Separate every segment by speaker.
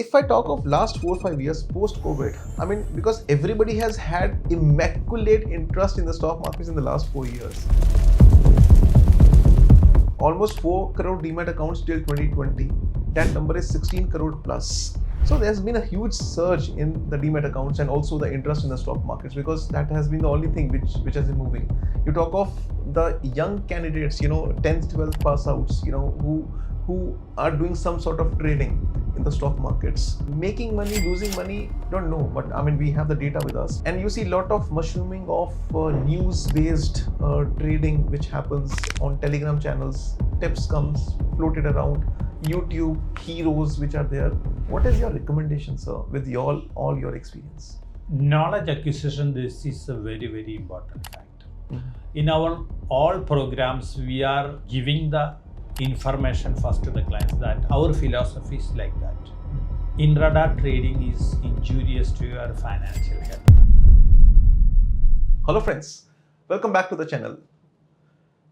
Speaker 1: if I talk of last 4 or 5 years post-COVID, I mean, because everybody has had immaculate interest in the stock markets in the last 4 years. Almost 4 crore demat accounts till 2020. That number is 16 crore plus. So there's been a huge surge in the demat accounts and also the interest in the stock markets, because that has been the only thing which has been moving. You talk of the young candidates, 10th, 12th pass outs, who are doing some sort of trading in the stock markets, making money, losing money, don't know, but I mean, we have the data with us. And you see a lot of mushrooming of news based trading which happens on Telegram channels. Tips comes floated around YouTube, heroes which are there. What is your recommendation, sir, with all your experience?
Speaker 2: Knowledge acquisition, this is a very, very important fact. In our all programs, we are giving the information first to the clients that our philosophy is like that. Intraday trading is injurious to your financial health.
Speaker 1: Hello friends, welcome back to the channel.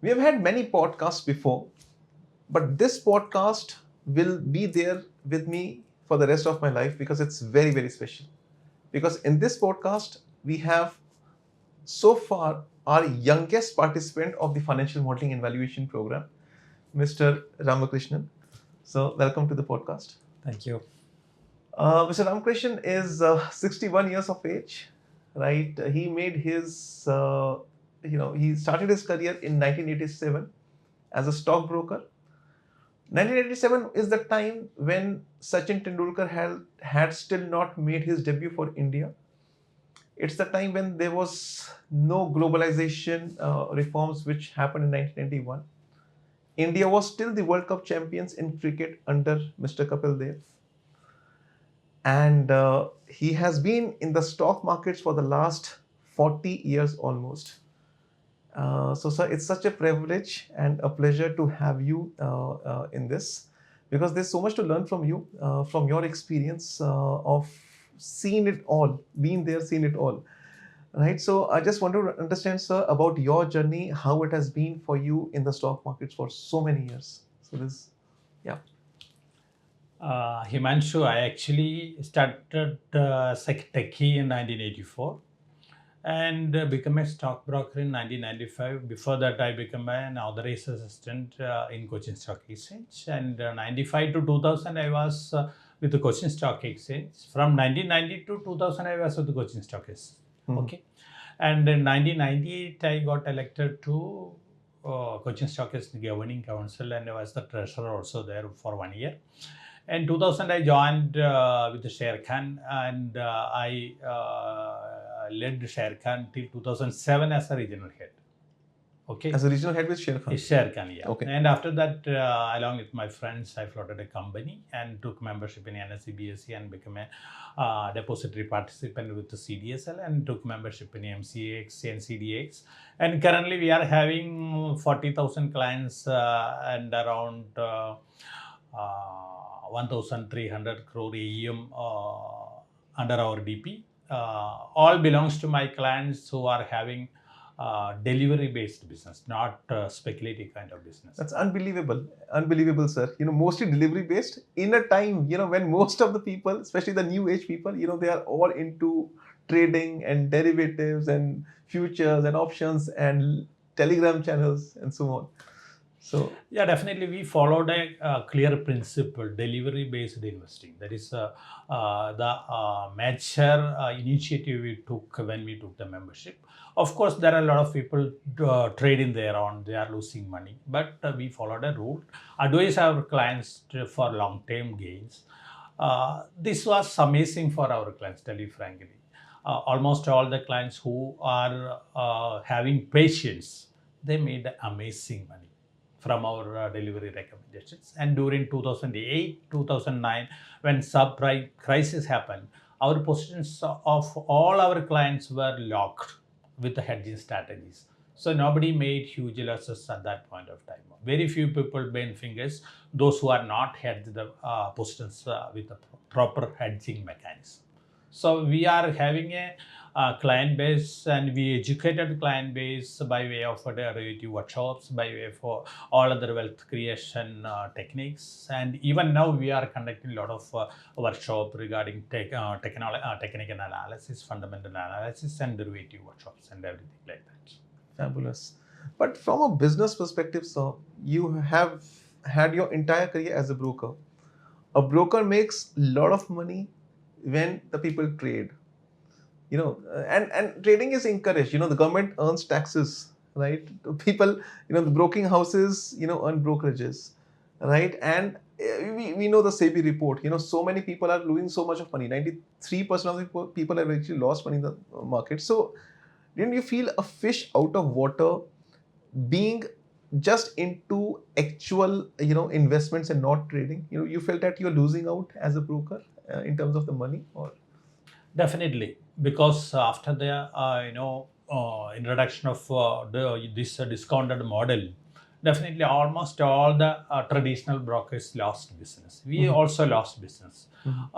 Speaker 1: We have had many podcasts before, but this podcast will be there with me for the rest of my life because it's very, very special. Because in this podcast, we have so far our youngest participant of the financial modeling and valuation program, Mr. Ramakrishnan. So welcome to the podcast.
Speaker 2: Thank you.
Speaker 1: Mr. Ramakrishnan is 61 years of age, right? He made his, he started his career in 1987 as a stockbroker. 1987 is the time when Sachin Tendulkar had still not made his debut for India. It's the time when there was no globalization reforms which happened in 1991. India was still the World Cup champions in cricket under Mr. Kapil Dev. And he has been in the stock markets for the last 40 years almost. So, sir, it's such a privilege and a pleasure to have you in this, because there's so much to learn from you, from your experience of seeing it all, being there, seeing it all. Right. So I just want to understand, sir, about your journey, how it has been for you in the stock markets for so many years. So this, yeah.
Speaker 2: Himanshu, I actually started techie in 1984 and became a stockbroker in 1995. Before that, I became an authorized assistant in Cochin Stock Exchange. And 95 to 2000, I was with the Cochin Stock Exchange. From 1990 to 2000, I was with the Cochin Stock Exchange. Okay. And in 1998, I got elected to Cochin Stock Exchange Governing Council, and I was the treasurer also there for 1 year. In 2000, I joined with the Share Khan, and I led Share Khan till 2007 as a regional head. Okay.
Speaker 1: As a regional head with Share Khan?
Speaker 2: Share Khan, yeah.
Speaker 1: Okay.
Speaker 2: And after that, along with my friends, I floated a company and took membership in NSE BSE and became a depository participant with the CDSL and took membership in MCX and CDX. And currently, we are having 40,000 clients and around 1,300 crore AUM under our DP. All belongs to my clients who are having delivery-based business, not speculative kind of business.
Speaker 1: That's unbelievable, sir. Mostly delivery-based in a time, when most of the people, especially the new age people, they are all into trading and derivatives and futures and options and Telegram channels and so on. So
Speaker 2: yeah, definitely we followed a clear principle, delivery-based investing. That is the major initiative we took when we took the membership. Of course, there are a lot of people trading their own, they are losing money, but we followed a rule, advise our clients for long-term gains. This was amazing for our clients, tell you frankly. Almost all the clients who are having patience, they made amazing money from our delivery recommendations. And during 2008, 2009, when subprime crisis happened, our positions of all our clients were locked with the hedging strategies. So nobody made huge losses at that point of time. Very few people bend fingers, those who are not hedged the positions with the proper hedging mechanism. So we are having a client base, and we educated client base by way of derivative workshops, by way of all other wealth creation techniques, and even now we are conducting a lot of workshop regarding technical analysis, fundamental analysis, and derivative workshops and everything like that.
Speaker 1: Fabulous. But from a business perspective, sir, you have had your entire career as a broker. A broker makes a lot of money when the people trade. And trading is encouraged. The government earns taxes, right? People, the broking houses, earn brokerages, right? And we know the SEBI report. So many people are losing so much of money. 93% of the people have actually lost money in the market. So didn't you feel a fish out of water being just into actual investments and not trading? You felt that you're losing out as a broker in terms of the money, or?
Speaker 2: Definitely, because after the introduction of this discounted model, definitely almost all the traditional brokers lost business. We
Speaker 1: Mhm.
Speaker 2: also lost business.
Speaker 1: Mhm.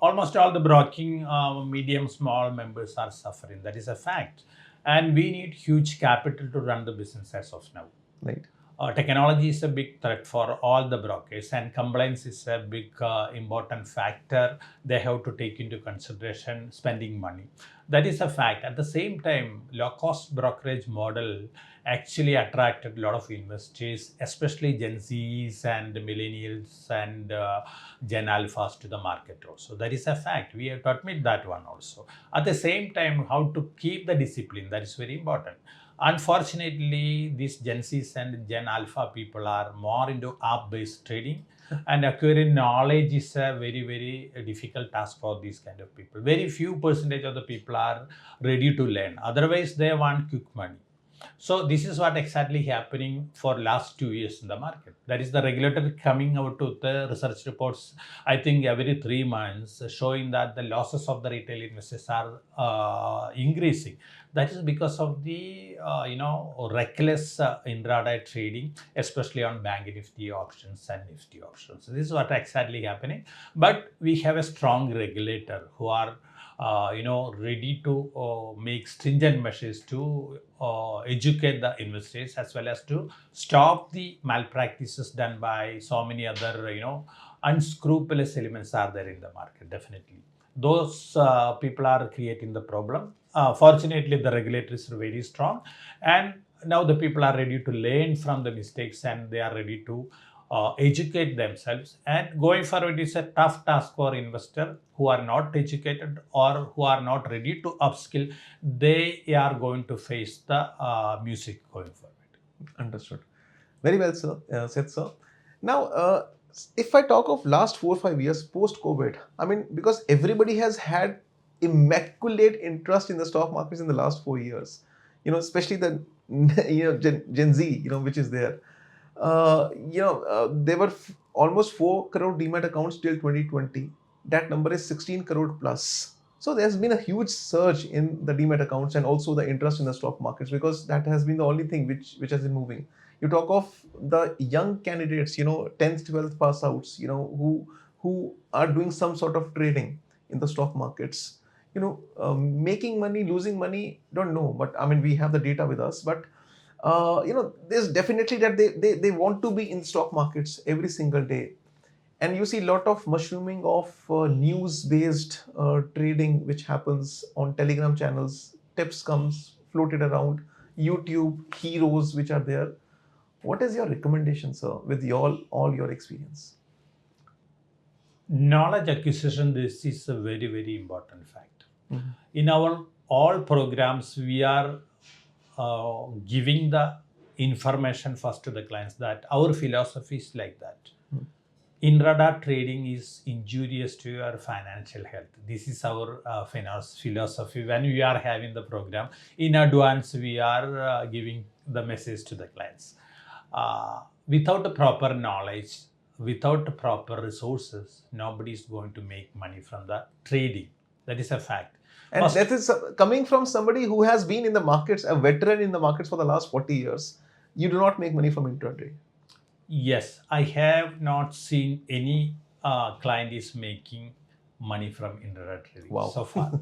Speaker 2: Almost all the broking medium small members are suffering. That is a fact, and we need huge capital to run the business as of now.
Speaker 1: Right.
Speaker 2: Technology is a big threat for all the brokers, and compliance is a big important factor they have to take into consideration spending money. That is a fact. At the same time, low cost brokerage model actually attracted a lot of investors, especially Gen Zs and millennials and Gen Alphas to the market also. That is a fact. We have to admit that one also. At the same time, how to keep the discipline, that is very important. Unfortunately, these Gen Zs and Gen Alpha people are more into app-based trading, and acquiring knowledge is a very, very difficult task for these kind of people. Very few percentage of the people are ready to learn. Otherwise, they want quick money. So this is what exactly happening for last 2 years in the market. That is the regulator coming out with the research reports, I think every 3 months, showing that the losses of the retail investors are increasing. That is because of the reckless intraday trading, especially on bank nifty options and nifty options. So this is what exactly happening. But we have a strong regulator who are ready to make stringent measures to educate the investors, as well as to stop the malpractices done by so many other unscrupulous elements are there in the market. Definitely those people are creating the problem. Fortunately, the regulators are very strong, and now the people are ready to learn from the mistakes, and they are ready to educate themselves. And going forward, it's a tough task for investor who are not educated or who are not ready to upskill. They are going to face the music going forward.
Speaker 1: Understood. Very well, sir. Said, sir. Now, if I talk of last 4 or 5 years post COVID, I mean, because everybody has had immaculate interest in the stock markets in the last 4 years, especially the Gen Z, which is there. There were almost 4 crore demat accounts till 2020. That number is 16 crore plus. So there's been a huge surge in the demat accounts and also the interest in the stock markets, because that has been the only thing which has been moving. You talk of the young candidates, 10th, 12th pass outs, who are doing some sort of trading in the stock markets. Making money, losing money, don't know. But I mean, we have the data with us. But there's definitely that they want to be in stock markets every single day. And you see a lot of mushrooming of news based trading which happens on Telegram channels. Tips comes floated around YouTube, heroes which are there. What is your recommendation, sir, with all your experience?
Speaker 2: Knowledge acquisition, this is a very, very important fact.
Speaker 1: Mhm.
Speaker 2: In our all programs, we are giving the information first to the clients, that our philosophy is like that.
Speaker 1: Mhm.
Speaker 2: Intraday trading is injurious to your financial health. This is our finance philosophy. When we are having the program in advance, we are giving the message to the clients. Without the proper knowledge, without the proper resources, nobody is going to make money from the trading. That is a fact.
Speaker 1: And
Speaker 2: First,
Speaker 1: that is coming from somebody who has been in the markets, a veteran in the markets for the last 40 years. You do not make money from intraday.
Speaker 2: yes, I have not seen any client is making money from intraday trading
Speaker 1: Wow.
Speaker 2: so far.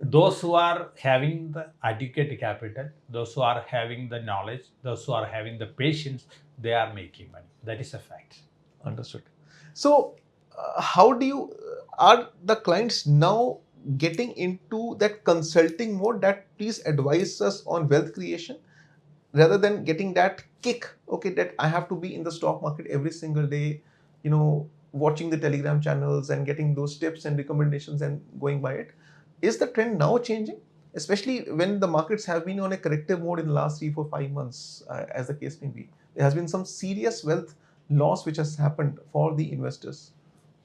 Speaker 2: Those who are having the adequate capital, those who are having the knowledge, those who are having the patience, they are making money. That is a fact.
Speaker 1: Understood. So, how do you are the clients now getting into that consulting mode that please advise us on wealth creation rather than getting that kick, okay, that I have to be in the stock market every single day, watching the Telegram channels and getting those tips and recommendations and going by it? Is the trend now changing, especially when the markets have been on a corrective mode in the last 3, 4, 5 months, as the case may be? There has been some serious wealth loss which has happened for the investors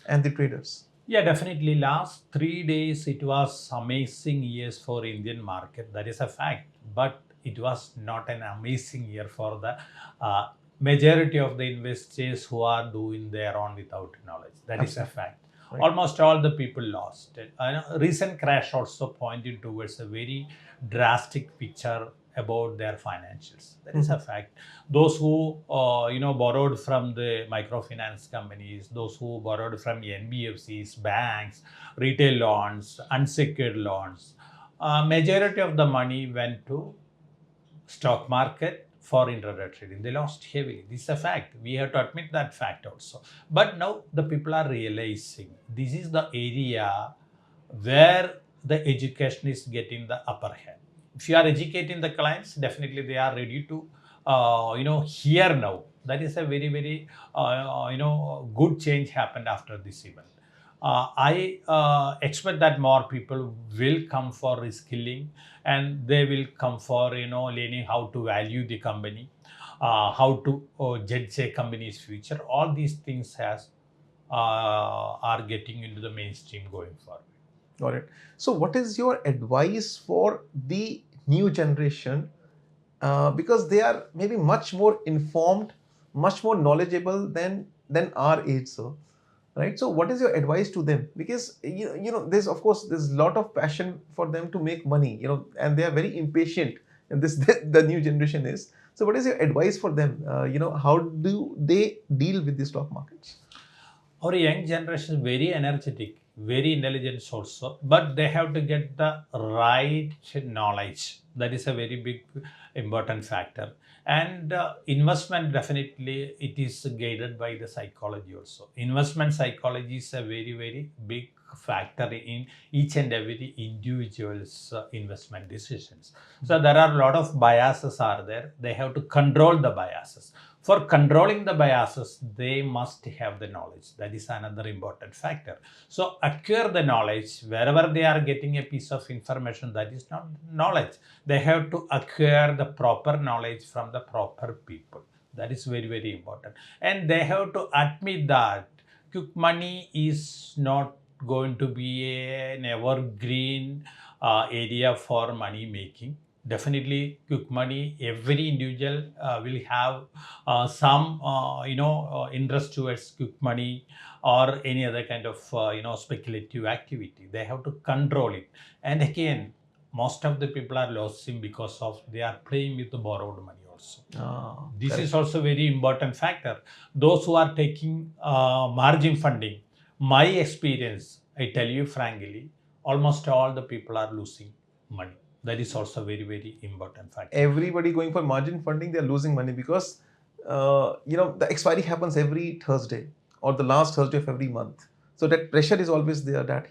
Speaker 1: and the traders.
Speaker 2: Yeah, definitely. Last 3 days, it was amazing years for Indian market. That is a fact. But it was not an amazing year for the majority of the investors who are doing their own without knowledge. That is a
Speaker 1: Absolutely.
Speaker 2: fact.
Speaker 1: Right.
Speaker 2: Almost all the people lost it. Recent crash also pointed towards a very drastic picture about their financials. That is a fact. Those who borrowed from the microfinance companies, those who borrowed from NBFCs, banks, retail loans, unsecured loans, majority of the money went to stock market for intraday trading. They lost heavily. This is a fact. We have to admit that fact also. But now the people are realizing this is the area where the education is getting the upper hand. If you are educating the clients, definitely they are ready to hear now. That is a very very good change happened after this event. I expect that more people will come for reskilling, and they will come for learning how to value the company, how to judge a company's future. All these things are getting into the mainstream going forward.
Speaker 1: Got it. So, what is your advice for the new generation? Because they are maybe much more informed, much more knowledgeable than our age, sir. Right. So, what is your advice to them? Because there's of course there's a lot of passion for them to make money, and they are very impatient. And this the new generation is. So, what is your advice for them? How do they deal with the stock markets?
Speaker 2: Our young generation is very energetic, very intelligent also, but they have to get the right knowledge. That is a very big important factor. And investment, definitely it is guided by the psychology also. Investment psychology is a very very big factor in each and every individual's investment decisions. So there are a lot of biases are there. They have to control the biases. For controlling the biases, they must have the knowledge. That is another important factor. So acquire the knowledge wherever they are getting a piece of information. That is not knowledge. They have to acquire the proper knowledge from the proper people. That is very very important. And they have to admit that quick money is not going to be an evergreen area for money making. Definitely quick money, every individual will have some interest towards quick money or any other kind of speculative activity. They have to control it. And again, most of the people are losing because of they are playing with the borrowed money also. This
Speaker 1: Correct.
Speaker 2: is also very important factor. Those who are taking margin funding, my experience, I tell you frankly, almost all the people are losing money. That is also very very important factor.
Speaker 1: Everybody going for margin funding, they're losing money because the expiry happens every Thursday or the last Thursday of every month. So that pressure is always there that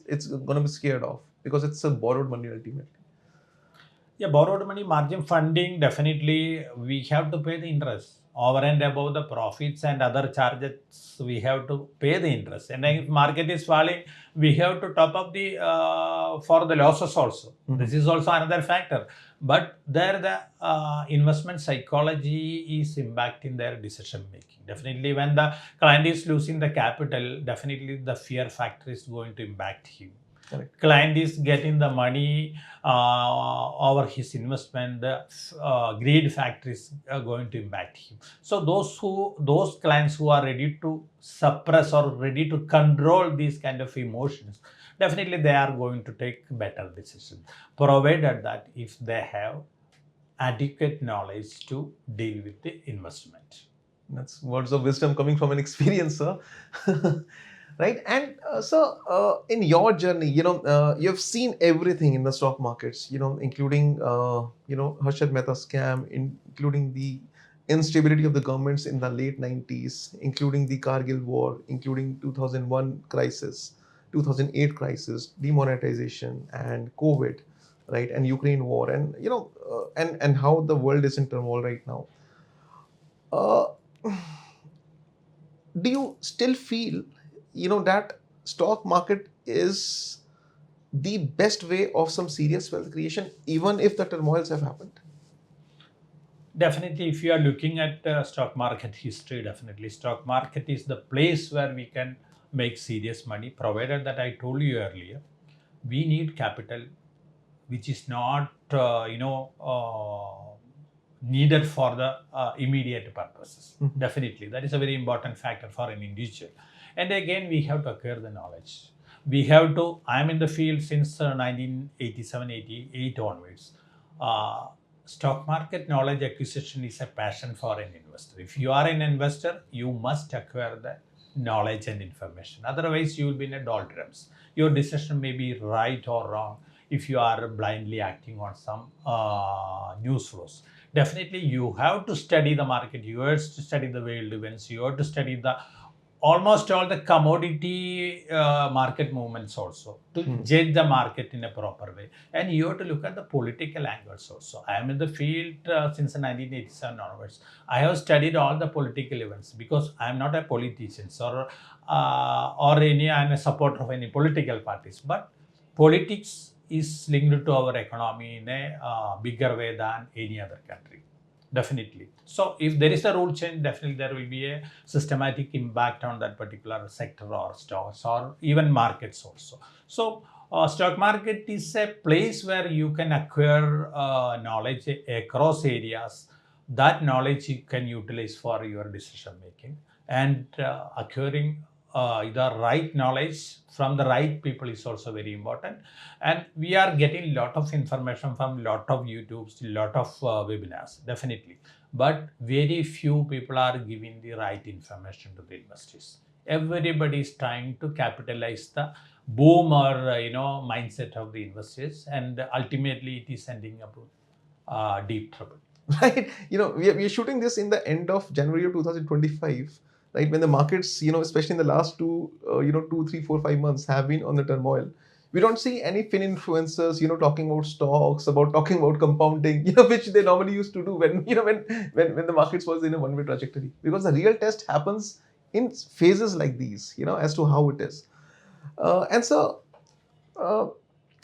Speaker 1: it's going to be scared off because it's a borrowed money ultimately.
Speaker 2: Yeah, borrowed money, margin funding, definitely we have to pay the interest. Over and above the profits and other charges, we have to pay the interest. And if market is falling, we have to top up the for the losses also. This is also another factor. But there the investment psychology is impacting their decision making. Definitely when the client is losing the capital, definitely the fear factor is going to impact him.
Speaker 1: Correct.
Speaker 2: Client is getting the money over his investment, the greed factor is going to impact him. So those clients who are ready to suppress or ready to control these kind of emotions, definitely they are going to take better decisions, provided that if they have adequate knowledge to deal with the investment.
Speaker 1: That's words of wisdom coming from an experiencer. right? And in your journey, you've seen everything in the stock markets, including Harshad Mehta scam, including the instability of the governments in the late 90s, including the Kargil war, including 2001 crisis, 2008 crisis, demonetization, and COVID, right, and Ukraine war, and and how the world is in turmoil right now. uh, do you still feel that stock market is the best way of some serious wealth creation, even if the turmoils have happened?
Speaker 2: Definitely, if you are looking at stock market history, definitely stock market is the place where we can make serious money, provided that I told you earlier, we need capital which is not needed for the immediate purposes.
Speaker 1: Mhm.
Speaker 2: Definitely, that is a very important factor for an individual. And again, we have to acquire the knowledge. We have to. I am in the field since 1987, 88 onwards. Uh, Stock market knowledge acquisition is a passion for an investor. If you are an investor, you must acquire the knowledge and information. Otherwise, you will be in a doldrums. Your decision may be right or wrong if you are blindly acting on some news flows. Definitely, you have to study the market. You have to study the world events. You have to study the almost all the commodity market movements also to judge the market in a proper way. And you have to look at the political angles also. I am in the field since 1987 onwards. I have studied all the political events because I am not a politician I am a supporter of any political parties. But politics is linked to our economy in a bigger way than any other country. Definitely. So if there is a rule change, definitely there will be a systematic impact on that particular sector or stocks or even markets also. So stock market is a place where you can acquire knowledge across areas. That knowledge you can utilize for your decision making, and acquiring the right knowledge from the right people is also very important. And we are getting lot of information from lot of YouTubes, lot of webinars, definitely, but very few people are giving the right information to the investors. Everybody is trying to capitalize the boom or mindset of the investors, and ultimately it is ending up deep trouble.
Speaker 1: Right, we are shooting this in the end of January of 2025, right, when the markets, especially in the last 2, 3, 4, 5 months have been on the turmoil. We don't see any fin influencers, talking about stocks, talking about compounding, which they normally used to do when when the markets was in a one-way trajectory, because the real test happens in phases like these, as to how it is. And so uh,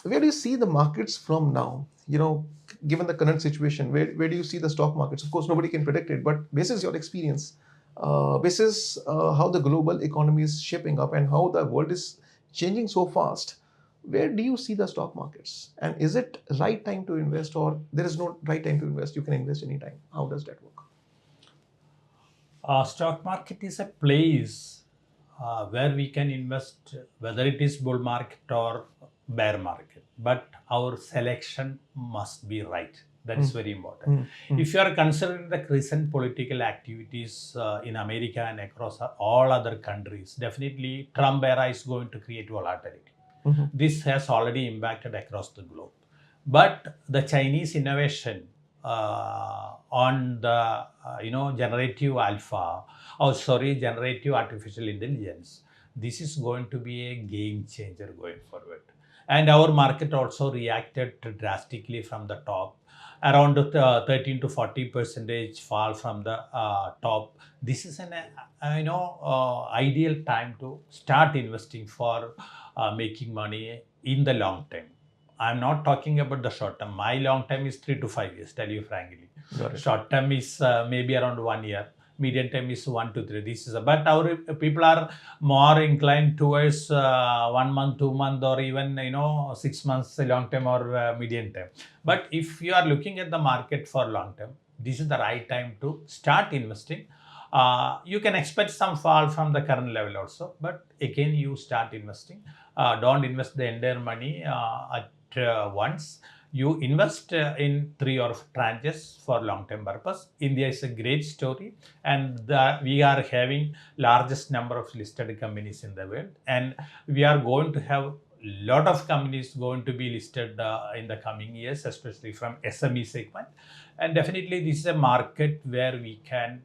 Speaker 1: where do you see the markets from now? Given the current situation, where do you see the stock markets? Of course, nobody can predict it, but basis your experience, basis how the global economy is shaping up and how the world is changing so fast, where do you see the stock markets? And is it right time to invest, or there is no right time to invest? You can invest anytime. How does that work?
Speaker 2: Stock market is a place where we can invest, whether it is bull market or bear market. But our selection must be right. That is very important. If you are considering the recent political activities in America and across all other countries, definitely Trump era is going to create volatility. This has already impacted across the globe. But the Chinese innovation on the generative artificial intelligence, this is going to be a game changer going forward. And our market also reacted drastically from the top, around 13 to 40% fall from the top. This is an ideal time to start investing for making money in the long term. I'm not talking about the short term. My long term is 3 to 5 years, tell you frankly.
Speaker 1: Got it.
Speaker 2: Short term is maybe around 1 year. Medium term is 1 to 3. This is, but our people are more inclined towards 1 month, 2 month, or even 6 months long term or medium term. But if you are looking at the market for long term, this is the right time to start investing. You can expect some fall from the current level also, but again you start investing. Don't invest the entire money at once. You invest in 3 or 4 tranches for long-term purpose. India is a great story, and we are having largest number of listed companies in the world, and we are going to have lot of companies going to be listed in the coming years, especially from SME segment. And definitely this is a market where we can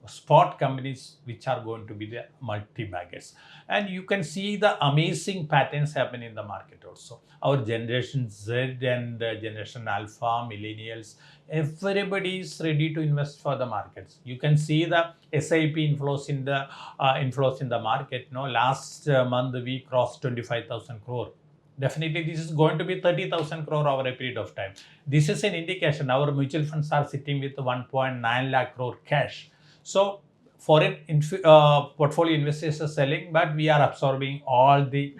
Speaker 2: spot companies which are going to be the multi-baggers. And you can see the amazing patterns happen in the market also. Our generation Z and generation Alpha, millennials, everybody is ready to invest for the markets. You can see the SIP inflows in the market. Last month we crossed 25,000 crore. Definitely this is going to be 30,000 crore over a period of time. This is an indication. Our mutual funds are sitting with 1.9 lakh crore cash. So foreign portfolio investors are selling, but we are absorbing all the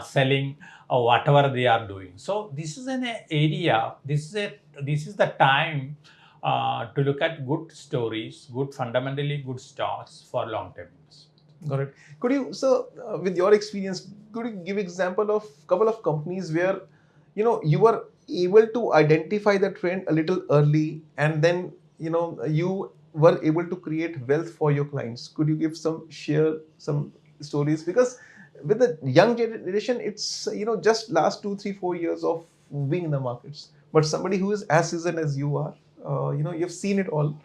Speaker 2: selling whatever they are doing. So this is an area, this is the time to look at good stories, good fundamentally good stocks for long-term investment.
Speaker 1: Got it. Could you, sir, with your experience, could you give example of couple of companies where you were able to identify the trend a little early, and then you were able to create wealth for your clients? Could you share some stories? Because with the young generation, it's just last 2, 3, 4 years of being in the markets. But somebody who is as seasoned as you are, you've seen it all.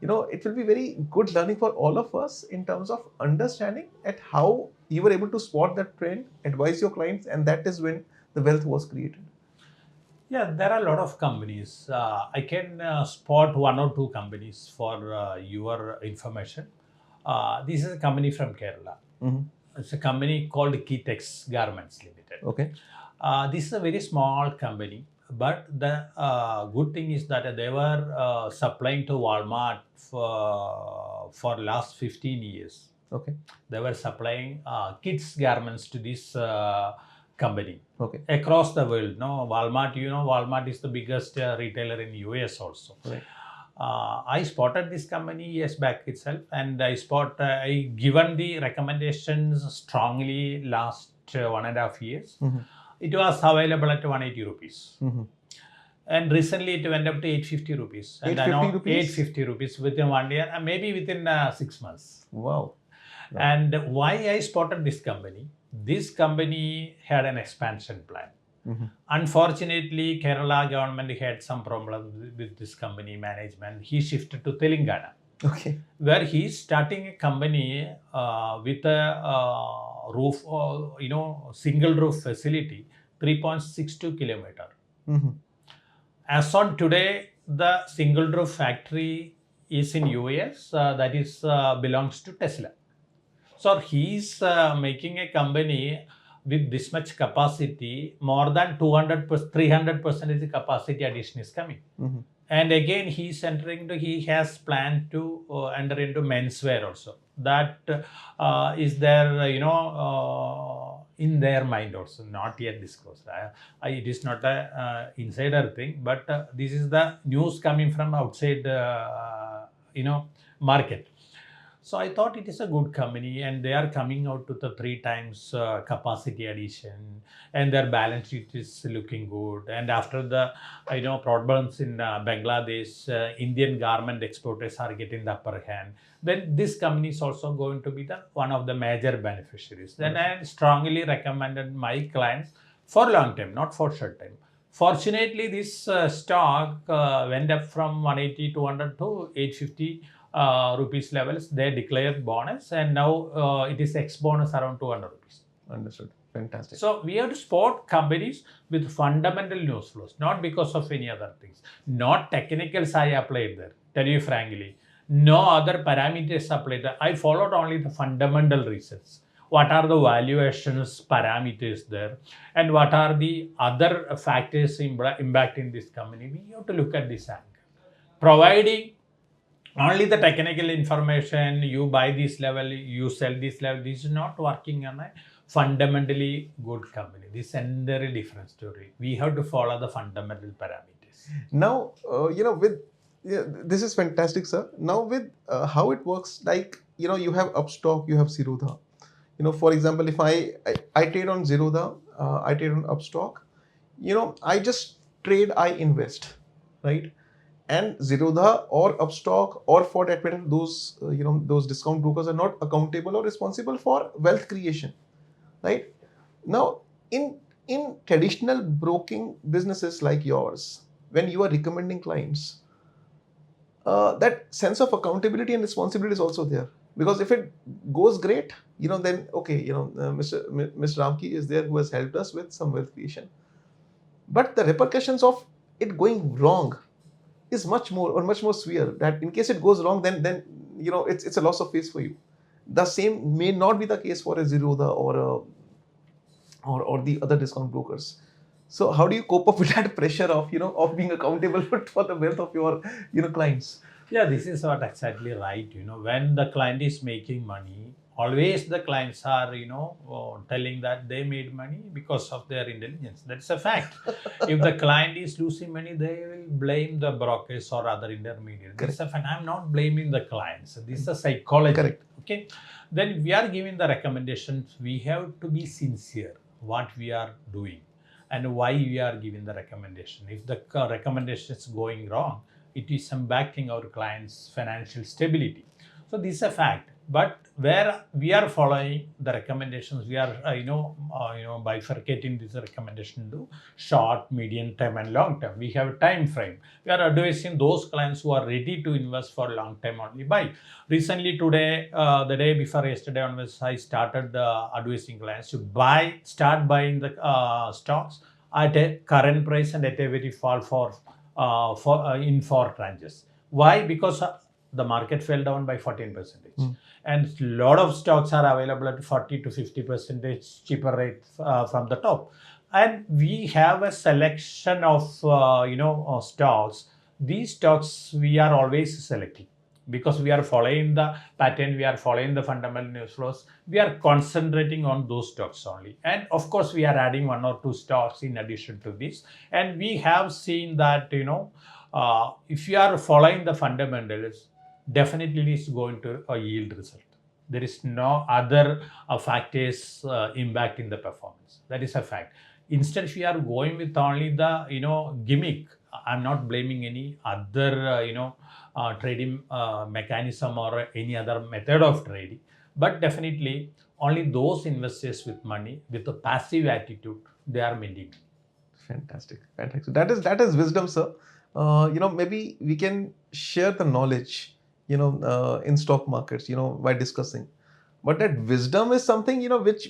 Speaker 1: It will be very good learning for all of us in terms of understanding at how you were able to spot that trend, advise your clients, and that is when the wealth was created.
Speaker 2: Yeah, there are a lot of companies. I can spot 1 or 2 companies for your information. This is a company from Kerala.
Speaker 1: Mm-hmm.
Speaker 2: It's a company called Kitex Garments Limited.
Speaker 1: Okay.
Speaker 2: This is a very small company, but the good thing is that they were supplying to Walmart for last 15 years.
Speaker 1: Okay.
Speaker 2: They were supplying kids garments to this company.
Speaker 1: Okay.
Speaker 2: Across the world. Walmart is the biggest retailer in US also.
Speaker 1: Right.
Speaker 2: I spotted this company years back itself, and I given the recommendations strongly last 1.5 years.
Speaker 1: Mm-hmm.
Speaker 2: It was available at 180 rupees.
Speaker 1: Mm-hmm.
Speaker 2: And recently it went up to 850 rupees. And
Speaker 1: 850 rupees?
Speaker 2: 850 rupees within 1 year, and maybe within 6 months.
Speaker 1: Wow. Right.
Speaker 2: And why I spotted this company? This company had an expansion plan.
Speaker 1: Mm-hmm.
Speaker 2: Unfortunately, Kerala government had some problem with this company management. He shifted to Telangana.
Speaker 1: Okay.
Speaker 2: Where he's starting a company with a roof, single roof facility, 3.62 kilometer.
Speaker 1: Mm-hmm.
Speaker 2: As on today, the single roof factory is in US, that is belongs to Tesla. So he's making a company with this much capacity, more than 300% capacity addition is coming.
Speaker 1: Mm-hmm.
Speaker 2: And again, he has planned to enter into menswear also. That is there, in their mind also, not yet disclosed. It is not a insider thing, but this is the news coming from outside, market. So I thought it is a good company, and they are coming out to the 3 times capacity addition, and their balance sheet is looking good. And after the problems in Bangladesh, Indian garment exporters are getting the upper hand. Then this company is also going to be one of the major beneficiaries. Then I strongly recommended my clients for long term, not for short term. Fortunately, this stock went up from 180, 200 to 850. Rupees levels. They declared bonus, and now it is ex bonus around 200 rupees.
Speaker 1: Understood. Fantastic.
Speaker 2: So we have to spot companies with fundamental news flows, not because of any other things. Not technicals I applied there, tell you frankly. No other parameters applied there. I followed only the fundamental reasons. What are the valuations parameters there, and what are the other factors impacting this company? We have to look at this angle. Providing only the technical information, you buy this level, you sell this level, this is not working on a fundamentally good company. This is an entirely different story. We have to follow the fundamental parameters.
Speaker 1: Now, this is fantastic, sir. Now with how it works, like, you have Upstock, you have Zerodha. For example, if I trade on Zerodha, I trade on Upstock, I just trade, I invest, right? And Zerodha or Upstock or for that matter, those those discount brokers are not accountable or responsible for wealth creation, right? Now, in traditional broking businesses like yours, when you are recommending clients, that sense of accountability and responsibility is also there. Because if it goes great, then okay, Mr. Ramki is there who has helped us with some wealth creation. But the repercussions of it going wrong is much more severe. That in case it goes wrong, then it's a loss of face for you. The same may not be the case for a Zerodha or the other discount brokers. So how do you cope up with that pressure of of being accountable for the wealth of your clients?
Speaker 2: Yeah, this is what exactly right. When the client is making money, always the clients are, telling that they made money because of their intelligence. That's a fact. If the client is losing money, they will blame the brokers or other intermediaries. That's a fact. I'm not blaming the clients. This is a psychology.
Speaker 1: Correct.
Speaker 2: Okay. Then we are giving the recommendations. We have to be sincere what we are doing and why we are giving the recommendation. If the recommendation is going wrong, it is impacting our clients' financial stability. So this is a fact. But where we are following the recommendations, we are bifurcating this recommendation to short, medium term, and long term. We have a time frame. We are advising those clients who are ready to invest for long term only buy. Recently, today, the day before yesterday onwards, I started advising clients to start buying the stocks at a current price and at a very fall in 4 tranches. Why? Because the market fell down by 14%. And a lot of stocks are available at 40 to 50% cheaper rate from the top. And we have a selection of stocks. These stocks we are always selecting because we are following the pattern, we are following the fundamental news flows, we are concentrating on those stocks only. And of course, we are adding 1 or 2 stocks in addition to this. And we have seen that, if you are following the fundamentals, definitely it's going to yield result. There is no other factors impacting the performance. That is a fact. Instead, if you are going with only the gimmick, I'm not blaming any other trading mechanism or any other method of trading, but definitely only those investors with money with a passive attitude, they are making.
Speaker 1: Fantastic. That is wisdom, sir. Maybe we can share the knowledge in stock markets by discussing, but that wisdom is something which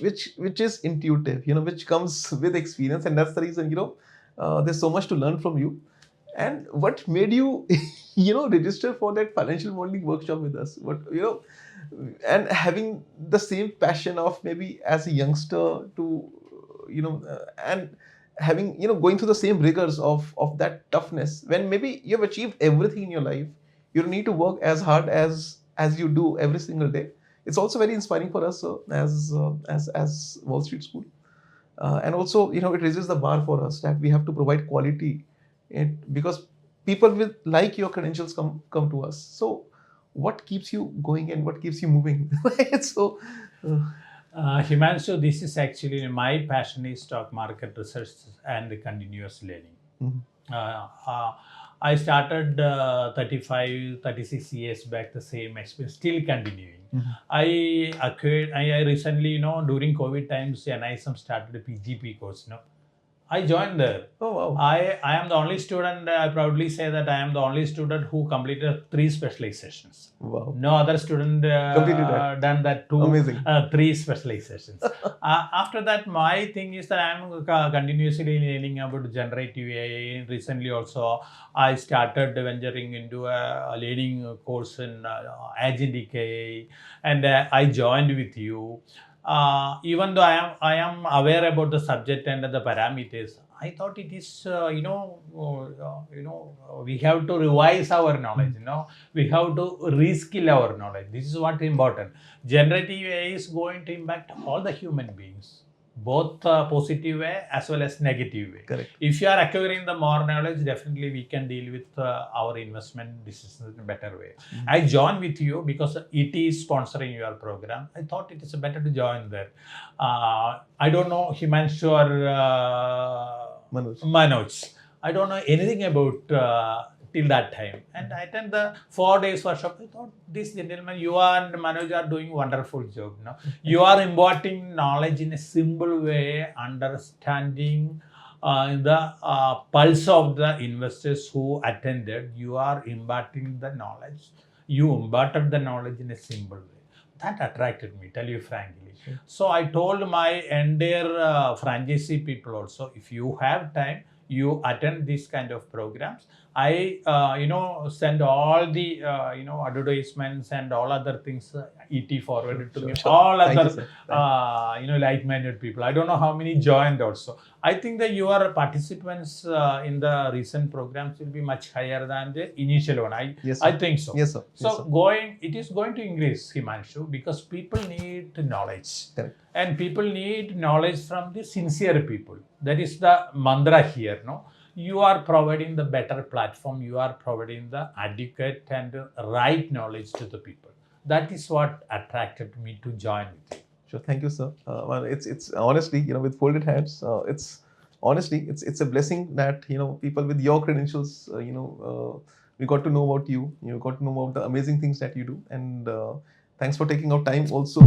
Speaker 1: is intuitive, which comes with experience, and that's the reason there's so much to learn from you. And what made you register for that financial modeling workshop with us? What and having the same passion of maybe as a youngster to and having going through the same rigors of that toughness, when maybe you've achieved everything in your life, you don't need to work as hard as you do every single day. It's also very inspiring for us as Wall Street School, and also it raises the bar for us that we have to provide quality, because people with like your credentials come to us. So what keeps you going and what keeps you moving? So
Speaker 2: Himanshu, this is actually my passion is stock market research and continuous learning. I started 36 years back, the same experience, still continuing. I recently, during COVID times, NISM started a PGP course, I joined there.
Speaker 1: Oh, wow.
Speaker 2: I am the only student, I proudly say that I am the only student who completed 3 specializations.
Speaker 1: Wow.
Speaker 2: No other student done that 3 specializations. After that, my thing is that I am continuously learning about generative AI. Recently also, I started venturing into a leading course in agentic AI, and I joined with you. Even though I am aware about the subject and the parameters, I thought it is we have to revise our knowledge. We have to reskill our knowledge. This is what is important. Generative AI is going to impact all the human beings, both positive way as well as negative way.
Speaker 1: Correct.
Speaker 2: If you are acquiring the more knowledge, definitely we can deal with our investment decisions in a better way. I joined with you because it is sponsoring your program. I thought it is better to join there. I don't know Himanshu or Manoj. I don't know anything about till that time. And I attend the 4 days workshop. I thought, this gentleman, you and Manoj are doing wonderful job. No, you are imparting knowledge in a simple way, understanding the pulse of the investors who attended. You are imparting the knowledge. You imparted the knowledge in a simple way. That attracted me, tell you frankly. So I told my entire franchisee people also, if you have time, you attend these kind of programs. I send all the advertisements and all other things, ET forwarded to me. All
Speaker 1: Thank you,
Speaker 2: other
Speaker 1: sir.
Speaker 2: like-minded people. I don't know how many joined also. I think that your participants in the recent programs will be much higher than the initial one.
Speaker 1: Yes,
Speaker 2: I
Speaker 1: sir.
Speaker 2: think so.
Speaker 1: Yes, sir.
Speaker 2: So
Speaker 1: Yes, sir.
Speaker 2: it is going to increase, Himanshu, because people need knowledge.
Speaker 1: Correct.
Speaker 2: And people need knowledge from the sincere people. That is the mantra here. No, you are providing the better platform. You are providing the adequate and right knowledge to the people. That is what attracted me to join with you.
Speaker 1: Sure. Thank you, sir. Well, it's honestly, with folded hands, it's honestly, it's a blessing that, people with your credentials, we got to know about you. You got to know about the amazing things that you do. And thanks for taking out time also